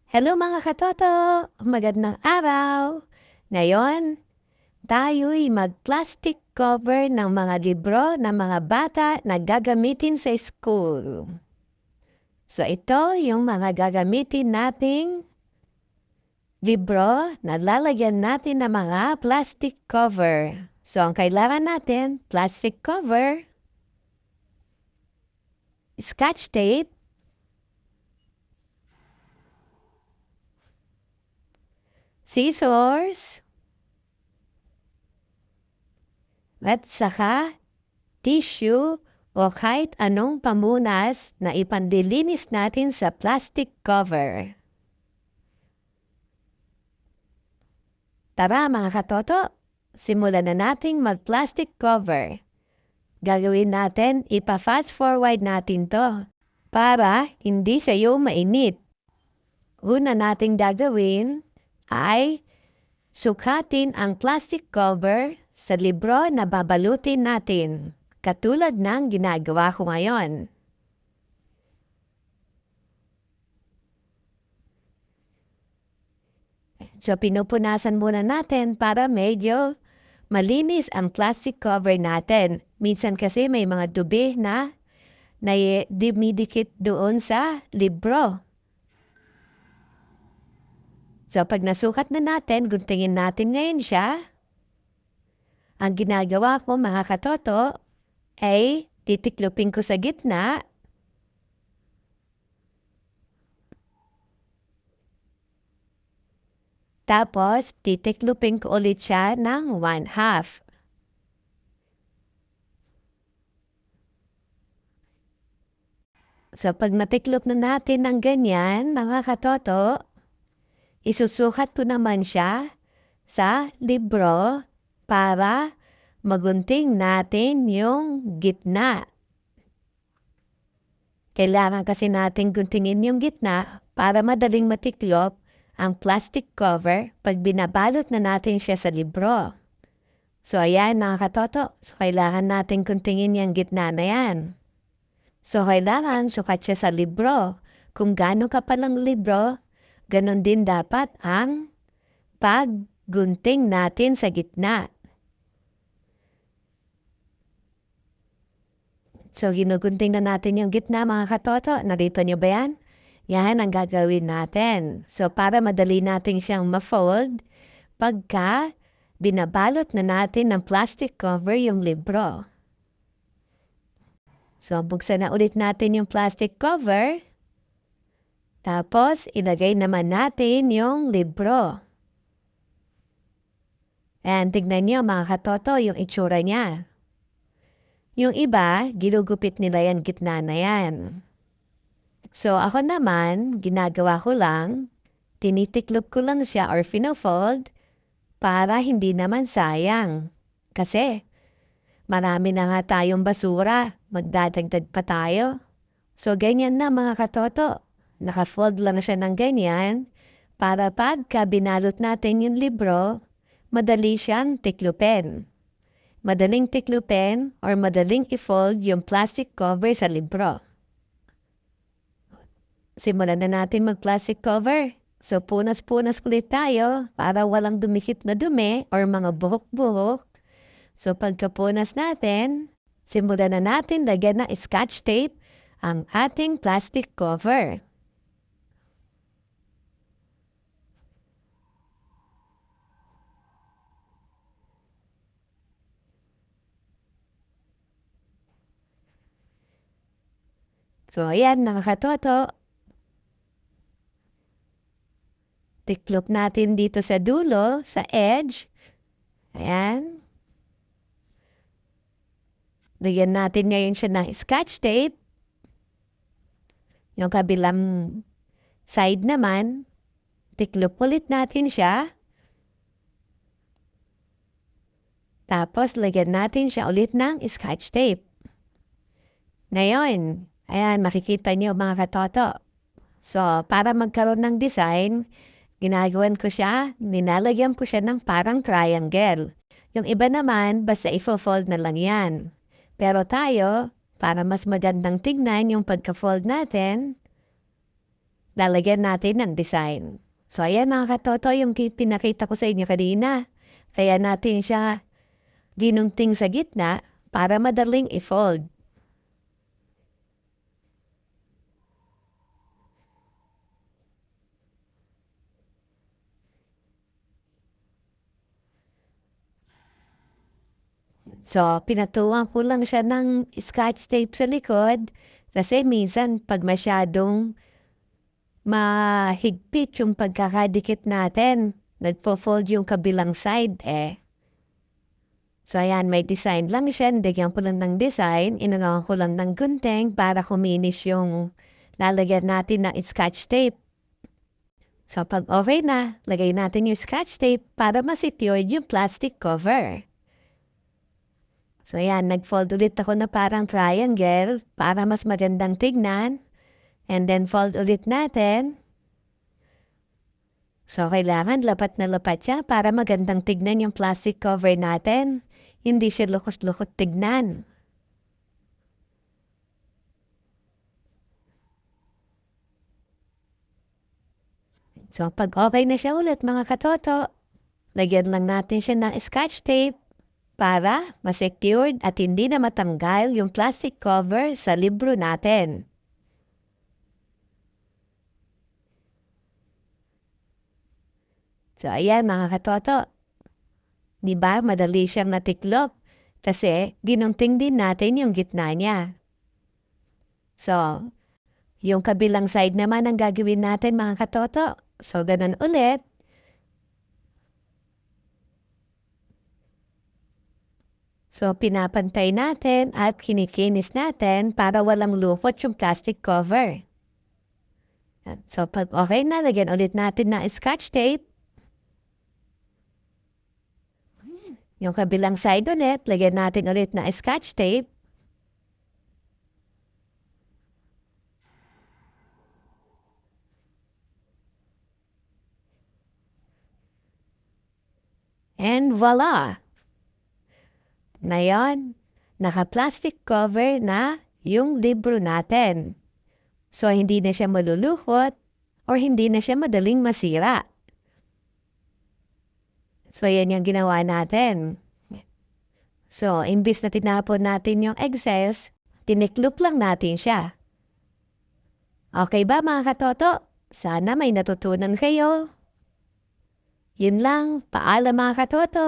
Hello mga katoto! Magandang araw! Ngayon, tayo'y mag-plastic cover ng mga libro ng mga bata na gagamitin sa school. So ito yung mga gagamitin nating libro na lalagyan natin ng mga plastic cover. So ang kailangan natin, plastic cover, scotch tape, scissors, at saka tissue o kahit anong pamunas na ipandilinis natin sa plastic cover. Tara mga katoto, simulan na nating mag-plastic cover. Gagawin natin, ipa-fast forward natin to para hindi kayo mainit. Una nating gagawin ay sukatin ang plastic cover sa libro na babalutin natin, katulad ng ginagawa ko ngayon. So, pinupunasan muna natin para medyo malinis ang plastic cover natin. Minsan kasi may mga dumi na dumidikit doon sa libro. So, pag nasukat na natin, guntingin natin ngayon siya. Ang ginagawa ko mga katoto ay titiklopin ko sa gitna. Tapos, titiklopin ko ulit siya ng 1/2. So, pag natiklop na natin ng ganyan, mga katoto, isusukat ko naman siya sa libro para magunting natin yung gitna. Kailangan kasi natin guntingin yung gitna para madaling matiklop ang plastic cover pag binabalot na natin siya sa libro. So, ayan mga katoto. So, kailangan natin guntingin yung gitna na yan. So, kailangan sukat siya sa libro. Kung gaano kapalang libro, ganon din dapat ang paggunting natin sa gitna. So, ginugunting na natin yung gitna mga katoto. Narito nyo ba yan? Yan ang gagawin natin. So, para madali natin siyang ma-fold, pagka binabalot na natin ng plastic cover yung libro. So, buksan na ulit natin yung plastic cover. Tapos, ilagay naman natin yung libro. And tignan nyo mga katoto yung itsura niya. Yung iba, ginugupit nila yan gitna na yan. So, ako naman, ginagawa ko lang, tinitiklop ko lang siya or fino-fold para hindi naman sayang. Kasi, marami na nga tayong basura, magdadagdag pa tayo. So, ganyan na mga katoto. Naka-fold lang na siya ng ganyan para pagka binalot natin yung libro, madali siyang tiklupin. Madaling tiklupin or madaling i-fold yung plastic cover sa libro. Simulan na natin mag-plastic cover. So, punas-punas ulit tayo para walang dumikit na dumi or mga buhok-buhok. So, pagkapunas natin, simulan na natin lagyan ng scotch tape ang ating plastic cover. So, ayan mga katoto. Tiklop natin dito sa dulo, sa edge. Ayan. Lagyan natin ngayon siya ng scotch tape. Yung kabilang side naman, tiklop ulit natin siya. Tapos, lagyan natin siya ulit ng scotch tape. Ngayon, ayan, makikita niyo mga katoto. So, para magkaroon ng design, ginagawan ko siya, nilalagyan ko siya ng parang triangle. Yung iba naman, basta ifo-fold na lang yan. Pero tayo, para mas magandang tignan yung pagka-fold natin, lalagyan natin ng design. So ayan mga katoto yung pinakita ko sa inyo kanina. Kaya natin siya ginunting sa gitna para madaling i-fold. So, pinatuwang ko lang siya ng scotch tape sa likod kasi minsan pag masyadong mahigpit yung pagkakadikit natin, nagpo-fold yung kabilang side eh. So, ayan, may design lang siya. Nilagyan ko lang ng design. Inangawan ko lang ng gunting para kuminis yung lalagyan natin ng scotch tape. So, pag okay na, lagay natin yung scotch tape para ma-secured yung plastic cover. So, ayan, nag-fold ulit ako na parang triangle para mas magandang tignan. And then, fold ulit natin. So, kailangan lapat na lapat siya para magandang tignan yung plastic cover natin. Hindi siya lukot-lukot tignan. So, pag okay na siya ulit mga katoto, lagyan lang natin siya ng scotch tape para ma-secured at hindi na matanggal yung plastic cover sa libro natin. So, ayan mga katoto. Di ba madali siyang natiklop? Kasi ginunting din natin yung gitna niya. So, yung kabilang side naman ang gagawin natin mga katoto. So, ganun ulit. So, pinapantay natin at kinikinis natin para walang lupot yung plastic cover. So, pag okay na, lagyan ulit natin ng scotch tape. Yung kabilang side ulit, lagyan natin ulit na scotch tape. And voila! Ngayon, naka-plastic cover na yung libro natin. So, hindi na siya malulukot or hindi na siya madaling masira. So, yan yung ginawa natin. So, imbis na tinapon natin yung excess, tiniklop lang natin siya. Okay ba mga katoto? Sana may natutunan kayo. Yun lang. Paalam mga katoto!